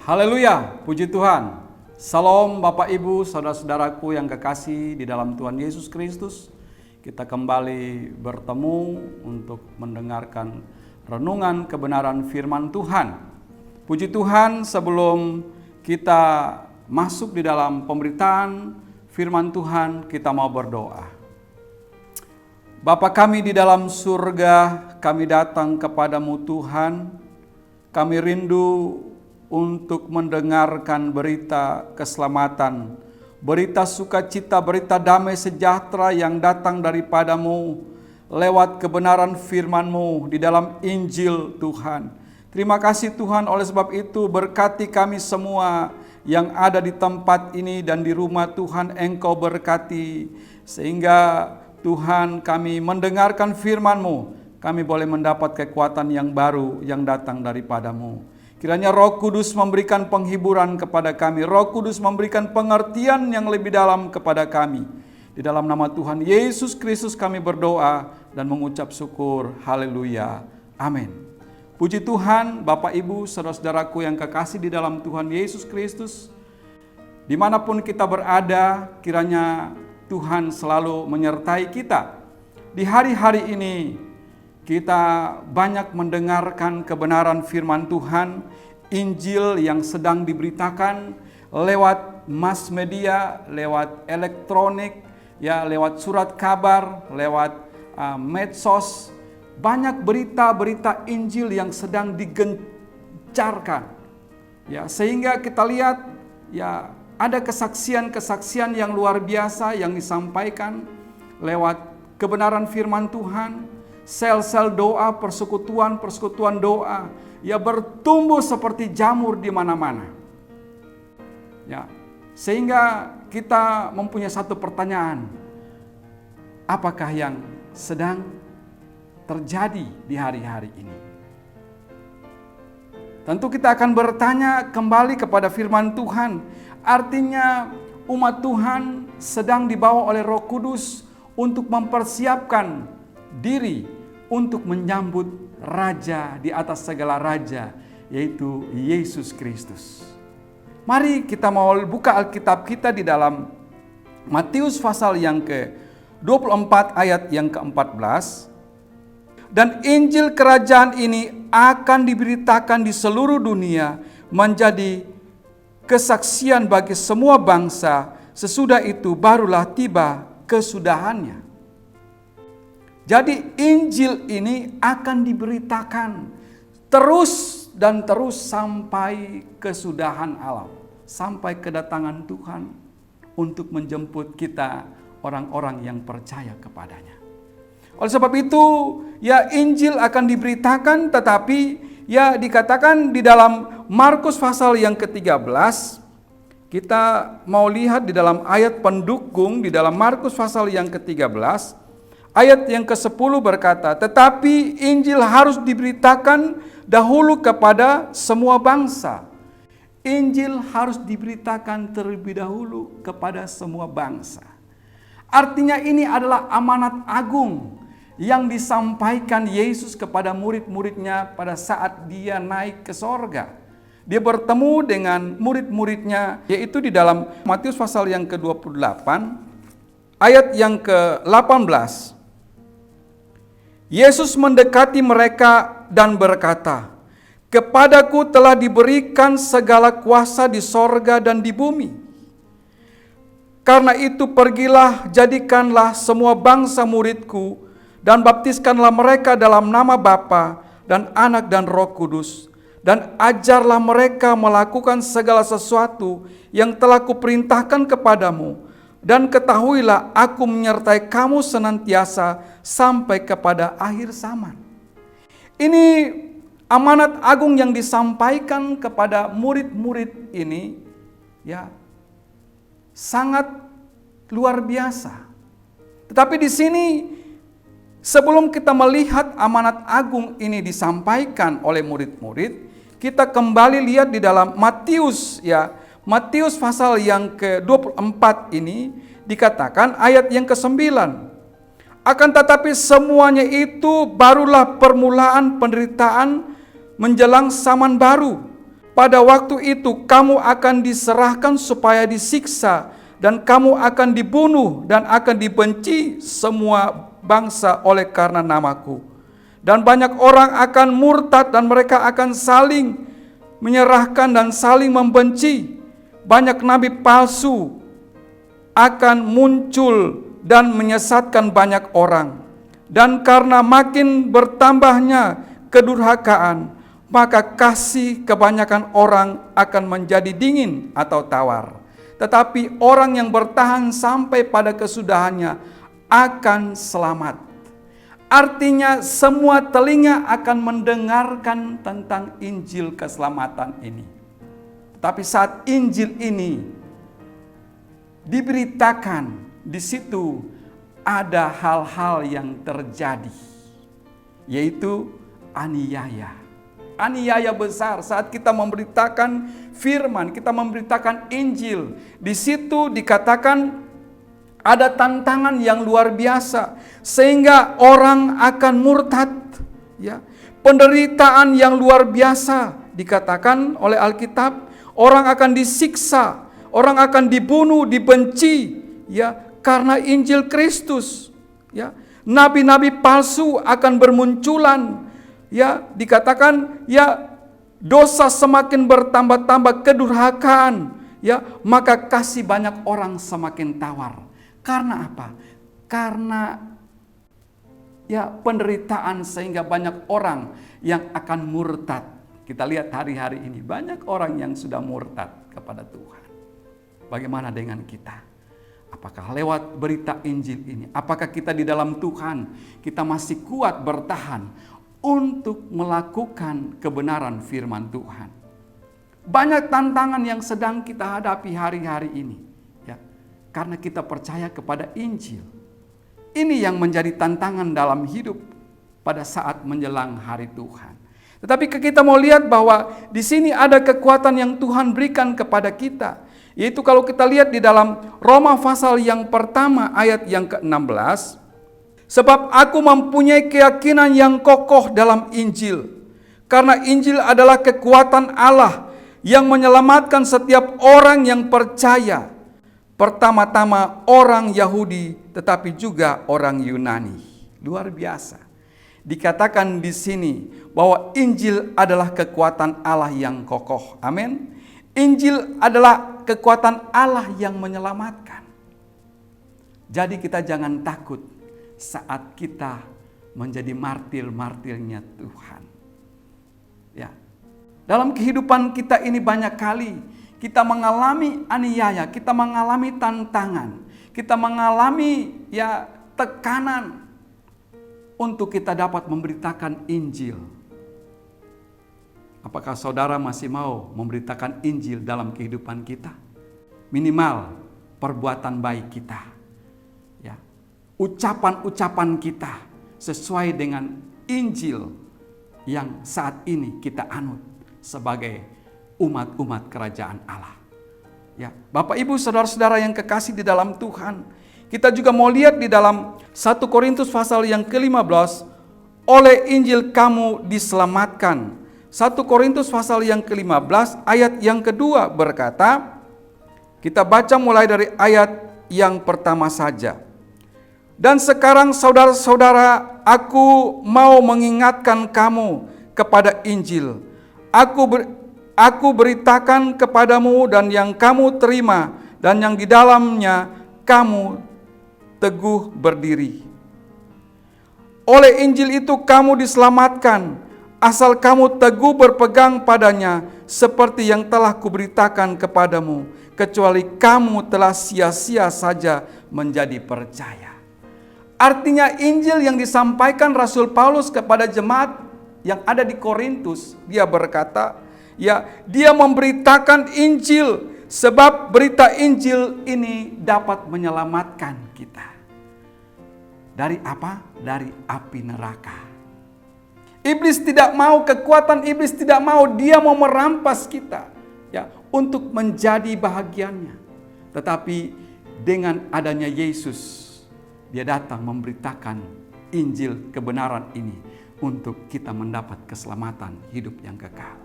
Haleluya, puji Tuhan. Salam Bapak Ibu, saudara-saudaraku yang kekasih di dalam Tuhan Yesus Kristus. Kita kembali bertemu untuk mendengarkan renungan kebenaran firman Tuhan. Puji Tuhan, sebelum kita masuk di dalam pemberitaan firman Tuhan, kita mau berdoa. Bapa kami di dalam surga, kami datang kepadamu Tuhan. Kami rindu untuk mendengarkan berita keselamatan, berita sukacita, berita damai sejahtera yang datang daripadamu lewat kebenaran firman-Mu di dalam Injil Tuhan. Terima kasih Tuhan, oleh sebab itu berkati kami semua yang ada di tempat ini dan di rumah Tuhan, Engkau berkati. Sehingga Tuhan, kami mendengarkan firman-Mu, kami boleh mendapat kekuatan yang baru yang datang daripadamu. Kiranya Roh Kudus memberikan penghiburan kepada kami, Roh Kudus memberikan pengertian yang lebih dalam kepada kami. Di dalam nama Tuhan Yesus Kristus kami berdoa dan mengucap syukur. Haleluya. Amin. Puji Tuhan, Bapak Ibu, saudara-saudaraku yang kekasih di dalam Tuhan Yesus Kristus. Dimanapun kita berada, kiranya Tuhan selalu menyertai kita. Di hari-hari ini, kita banyak mendengarkan kebenaran firman Tuhan, Injil yang sedang diberitakan lewat mass media, lewat elektronik, lewat surat kabar, lewat medsos. Banyak berita-berita Injil yang sedang digencarkan. Sehingga kita lihat ada kesaksian-kesaksian yang luar biasa yang disampaikan lewat kebenaran firman Tuhan. Sel-sel doa, persekutuan doa, bertumbuh seperti jamur di mana-mana. Sehingga kita mempunyai satu pertanyaan. Apakah yang sedang terjadi di hari-hari ini? Tentu kita akan bertanya kembali kepada firman Tuhan. Artinya umat Tuhan sedang dibawa oleh Roh Kudus untuk mempersiapkan diri untuk menyambut Raja di atas segala raja, yaitu Yesus Kristus. Mari kita mau buka Alkitab kita di dalam Matius pasal yang ke-24 ayat yang ke-14. Dan Injil kerajaan ini akan diberitakan di seluruh dunia menjadi kesaksian bagi semua bangsa, sesudah itu barulah tiba kesudahannya. Jadi Injil ini akan diberitakan terus dan terus sampai kesudahan alam, sampai kedatangan Tuhan untuk menjemput kita orang-orang yang percaya kepadanya. Oleh sebab itu, Injil akan diberitakan, tetapi dikatakan di dalam Markus pasal yang ke-13, kita mau lihat di dalam ayat pendukung di dalam Markus pasal yang ke-13, ayat yang ke-10 berkata, tetapi Injil harus diberitakan dahulu kepada semua bangsa. Injil harus diberitakan terlebih dahulu kepada semua bangsa. Artinya ini adalah amanat agung yang disampaikan Yesus kepada murid-muridnya pada saat dia naik ke sorga. Dia bertemu dengan murid-muridnya, yaitu di dalam Matius pasal yang ke-28, ayat yang ke-18. Yesus mendekati mereka dan berkata, "Kepadaku telah diberikan segala kuasa di sorga dan di bumi. Karena itu pergilah, jadikanlah semua bangsa muridku, dan baptiskanlah mereka dalam nama Bapa dan Anak dan Roh Kudus, dan ajarlah mereka melakukan segala sesuatu yang telah kuperintahkan kepadamu. Dan ketahuilah aku menyertai kamu senantiasa sampai kepada akhir zaman." Ini amanat agung yang disampaikan kepada murid-murid ini sangat luar biasa. Tetapi di sini sebelum kita melihat amanat agung ini disampaikan oleh murid-murid, kita kembali lihat di dalam Matius Matius pasal yang ke-24 ini dikatakan ayat yang ke-9. Akan tetapi semuanya itu barulah permulaan penderitaan menjelang zaman baru. pada waktu itu kamu akan diserahkan supaya disiksa, dan kamu akan dibunuh dan akan dibenci semua bangsa oleh karena namaku. Dan banyak orang akan murtad dan mereka akan saling menyerahkan dan saling membenci. Banyak nabi palsu akan muncul dan menyesatkan banyak orang. Dan karena makin bertambahnya kedurhakaan, maka kasih kebanyakan orang akan menjadi dingin atau tawar. Tetapi orang yang bertahan sampai pada kesudahannya akan selamat. Artinya semua telinga akan mendengarkan tentang Injil keselamatan ini. Tapi saat Injil ini diberitakan, di situ ada hal-hal yang terjadi, yaitu aniaya. Aniaya besar saat kita memberitakan firman, kita memberitakan Injil. Di situ dikatakan ada tantangan yang luar biasa sehingga orang akan murtad, ya. Penderitaan yang luar biasa dikatakan oleh Alkitab, orang akan disiksa, orang akan dibunuh, dibenci, ya, karena Injil Kristus, ya. Nabi-nabi palsu akan bermunculan, ya, dikatakan, ya, dosa semakin bertambah-tambah, kedurhakaan, ya, maka kasih banyak orang semakin tawar. Karena apa? Karena, ya, penderitaan sehingga banyak orang yang akan murtad. Kita lihat hari-hari ini banyak orang yang sudah murtad kepada Tuhan. Bagaimana dengan kita? Apakah lewat berita Injil ini? Apakah kita di dalam Tuhan kita masih kuat bertahan untuk melakukan kebenaran firman Tuhan? Banyak tantangan yang sedang kita hadapi hari-hari ini, ya, karena kita percaya kepada Injil. Ini yang menjadi tantangan dalam hidup pada saat menjelang hari Tuhan. Tetapi kita mau lihat bahwa di sini ada kekuatan yang Tuhan berikan kepada kita. Yaitu kalau kita lihat di dalam Roma pasal yang pertama ayat yang ke-16. Sebab aku mempunyai keyakinan yang kokoh dalam Injil. Karena Injil adalah kekuatan Allah yang menyelamatkan setiap orang yang percaya. Pertama-tama orang Yahudi, tetapi juga orang Yunani. Luar biasa. Dikatakan di sini bahwa Injil adalah kekuatan Allah yang kokoh. Amin. Injil adalah kekuatan Allah yang menyelamatkan. Jadi kita jangan takut saat kita menjadi martir-martirnya Tuhan. Ya. Dalam kehidupan kita ini banyak kali kita mengalami aniaya, kita mengalami tantangan, kita mengalami, ya, tekanan untuk kita dapat memberitakan Injil. Apakah saudara masih mau memberitakan Injil dalam kehidupan kita? Minimal perbuatan baik kita, ya, ucapan-ucapan kita sesuai dengan Injil yang saat ini kita anut sebagai umat-umat kerajaan Allah. Ya, Bapak Ibu saudara-saudara yang kekasih di dalam Tuhan, kita juga mau lihat di dalam 1 Korintus pasal yang ke-15, oleh Injil kamu diselamatkan. 1 Korintus pasal yang ke-15 ayat yang kedua berkata, kita baca mulai dari ayat yang pertama saja. Dan sekarang saudara-saudara, aku mau mengingatkan kamu kepada Injil. Aku beritakan kepadamu dan yang kamu terima dan yang di dalamnya kamu teguh berdiri. Oleh Injil itu kamu diselamatkan, asal kamu teguh berpegang padanya seperti yang telah kuberitakan kepadamu, kecuali kamu telah sia-sia saja menjadi percaya. Artinya Injil yang disampaikan Rasul Paulus kepada jemaat yang ada di Korintus, dia berkata, ya, dia memberitakan Injil sebab berita Injil ini dapat menyelamatkan kita. Dari apa? Dari api neraka. Iblis tidak mau, kekuatan iblis tidak mau, dia mau merampas kita, ya, untuk menjadi bahagiannya. Tetapi dengan adanya Yesus, dia datang memberitakan Injil kebenaran ini untuk kita mendapat keselamatan hidup yang kekal.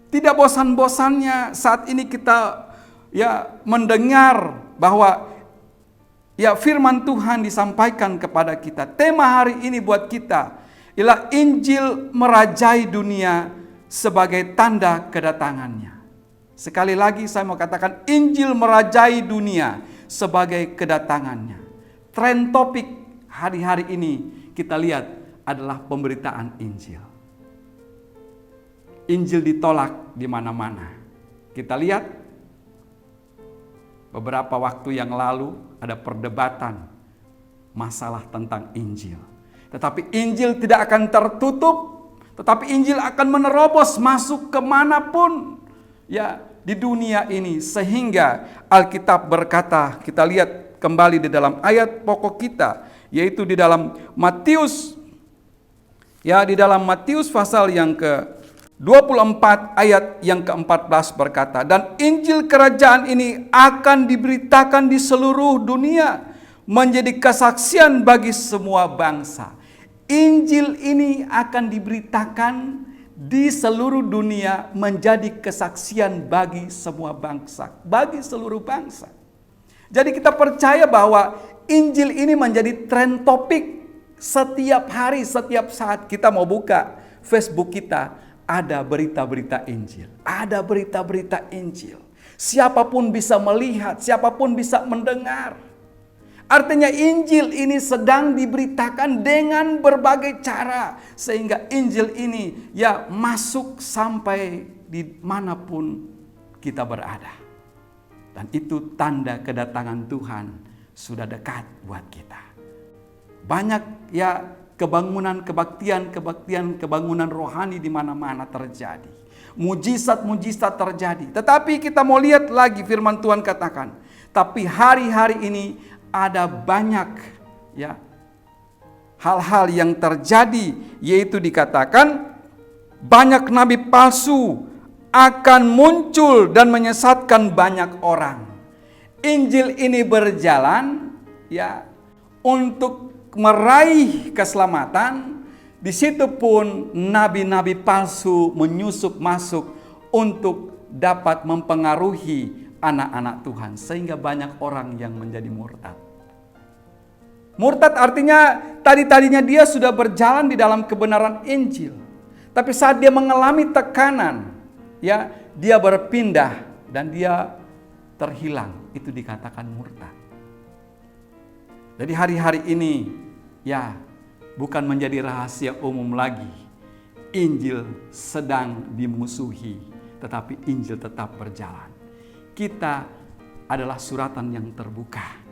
Tidak bosan-bosannya saat ini kita mendengar bahwa firman Tuhan disampaikan kepada kita. Tema hari ini buat kita ialah Injil merajai dunia sebagai tanda kedatangannya. Sekali lagi saya mau katakan, Injil merajai dunia sebagai kedatangannya. Tren topik hari-hari ini kita lihat adalah pemberitaan Injil. Injil ditolak di mana-mana. Kita lihat beberapa waktu yang lalu ada perdebatan masalah tentang Injil. Tetapi Injil tidak akan tertutup, tetapi Injil akan menerobos masuk kemanapun di dunia ini. Sehingga Alkitab berkata, kita lihat kembali di dalam ayat pokok kita, yaitu di dalam Matius, di dalam Matius pasal yang ke-24 ayat yang ke-14 berkata, dan Injil kerajaan ini akan diberitakan di seluruh dunia menjadi kesaksian bagi semua bangsa. Injil ini akan diberitakan di seluruh dunia menjadi kesaksian bagi semua bangsa, bagi seluruh bangsa. Jadi kita percaya bahwa Injil ini menjadi tren topik setiap hari, setiap saat kita mau buka Facebook kita. Ada berita-berita Injil. Ada berita-berita Injil. Siapapun bisa melihat, siapapun bisa mendengar. Artinya Injil ini sedang diberitakan dengan berbagai cara. Sehingga Injil ini masuk sampai di manapun kita berada. Dan itu tanda kedatangan Tuhan sudah dekat buat kita. Banyak kebangunan kebaktian, kebangunan rohani di mana-mana terjadi. Mujizat-mujizat terjadi. Tetapi kita mau lihat lagi firman Tuhan katakan, tapi hari-hari ini ada banyak hal-hal yang terjadi, yaitu dikatakan banyak nabi palsu akan muncul dan menyesatkan banyak orang. Injil ini berjalan untuk meraih keselamatan. Di situ pun nabi-nabi palsu menyusup masuk untuk dapat mempengaruhi anak-anak Tuhan, sehingga banyak orang yang menjadi murtad. Murtad artinya tadinya dia sudah berjalan di dalam kebenaran Injil, tapi saat dia mengalami tekanan, dia berpindah dan dia terhilang. Itu dikatakan murtad. Jadi hari-hari ini bukan menjadi rahasia umum lagi. Injil sedang dimusuhi, tetapi Injil tetap berjalan. Kita adalah suratan yang terbuka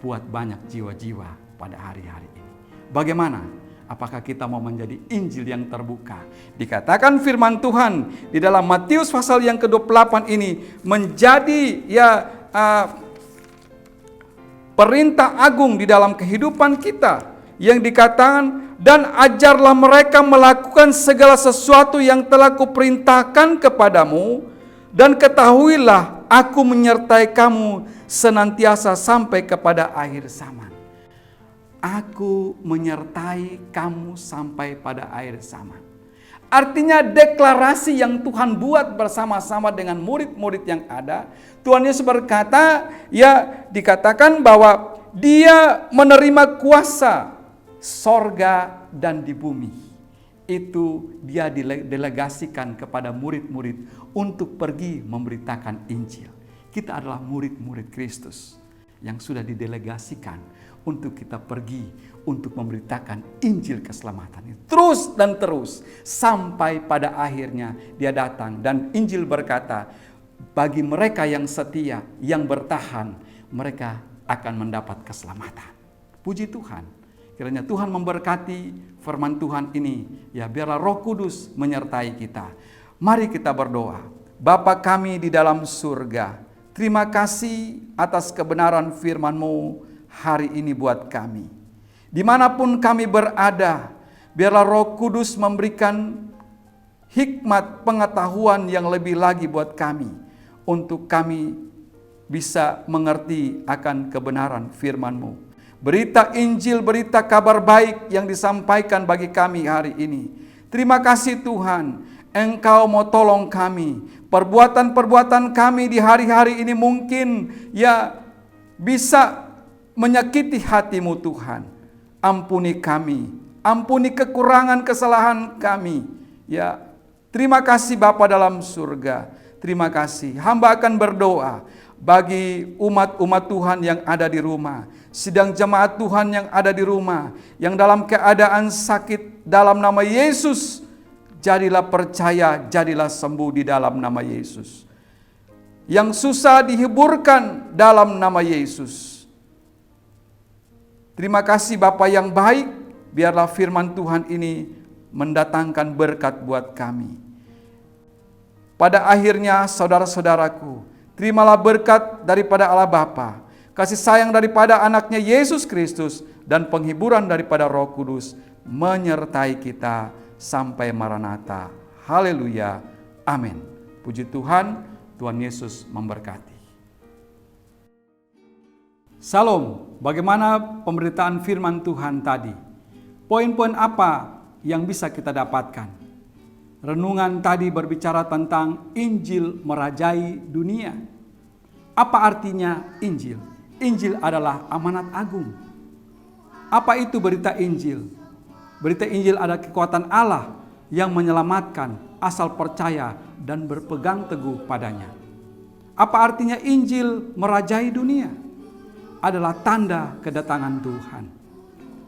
buat banyak jiwa-jiwa pada hari-hari ini. Bagaimana? Apakah kita mau menjadi Injil yang terbuka? Dikatakan firman Tuhan di dalam Matius pasal yang ke-28 ini menjadi perintah agung di dalam kehidupan kita, yang dikatakan, dan ajarlah mereka melakukan segala sesuatu yang telah kuperintahkan kepadamu, dan ketahuilah aku menyertai kamu senantiasa sampai kepada akhir zaman. Aku menyertai kamu sampai pada akhir zaman. Artinya deklarasi yang Tuhan buat bersama-sama dengan murid-murid yang ada. Tuhan Yesus berkata, dikatakan bahwa dia menerima kuasa sorga dan di bumi. Itu dia didelegasikan kepada murid-murid untuk pergi memberitakan Injil. Kita adalah murid-murid Kristus yang sudah didelegasikan untuk kita pergi untuk memberitakan Injil keselamatan. Terus dan terus sampai pada akhirnya dia datang, dan Injil berkata, bagi mereka yang setia, yang bertahan, mereka akan mendapat keselamatan. Puji Tuhan. Kiranya Tuhan memberkati firman Tuhan ini. Biarlah Roh Kudus menyertai kita. Mari kita berdoa. Bapa kami di dalam surga, terima kasih atas kebenaran firman-Mu hari ini buat kami. Dimanapun kami berada, biarlah Roh Kudus memberikan hikmat pengetahuan yang lebih lagi buat kami, untuk kami bisa mengerti akan kebenaran firman-Mu. Berita Injil, berita kabar baik yang disampaikan bagi kami hari ini. Terima kasih Tuhan, Engkau mau tolong kami. Perbuatan-perbuatan kami di hari-hari ini mungkin ya bisa menyakiti hati-Mu Tuhan. Ampuni kami, ampuni kekurangan kesalahan kami. Ya, terima kasih Bapa dalam surga. Terima kasih. Hamba akan berdoa bagi umat-umat Tuhan yang ada di rumah, sidang jemaat Tuhan yang ada di rumah, yang dalam keadaan sakit, dalam nama Yesus, jadilah percaya, jadilah sembuh di dalam nama Yesus. Yang susah dihiburkan dalam nama Yesus. Terima kasih Bapa yang baik, biarlah firman Tuhan ini mendatangkan berkat buat kami. Pada akhirnya saudara-saudaraku, terimalah berkat daripada Allah Bapa, kasih sayang daripada anaknya Yesus Kristus, dan penghiburan daripada Roh Kudus menyertai kita sampai Maranatha. Haleluya. Amin. Puji Tuhan, Tuhan Yesus memberkati. Salam, bagaimana pemberitaan firman Tuhan tadi? Poin-poin apa yang bisa kita dapatkan? Renungan tadi berbicara tentang Injil merajai dunia. Apa artinya Injil? Injil adalah amanat agung. Apa itu berita Injil? Berita Injil adalah kekuatan Allah yang menyelamatkan asal percaya dan berpegang teguh padanya. Apa artinya Injil merajai dunia? Adalah tanda kedatangan Tuhan.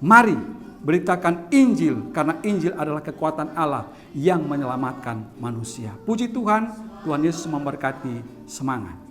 Mari beritakan Injil, karena Injil adalah kekuatan Allah yang menyelamatkan manusia. Puji Tuhan, Tuhan Yesus memberkati. Semangat.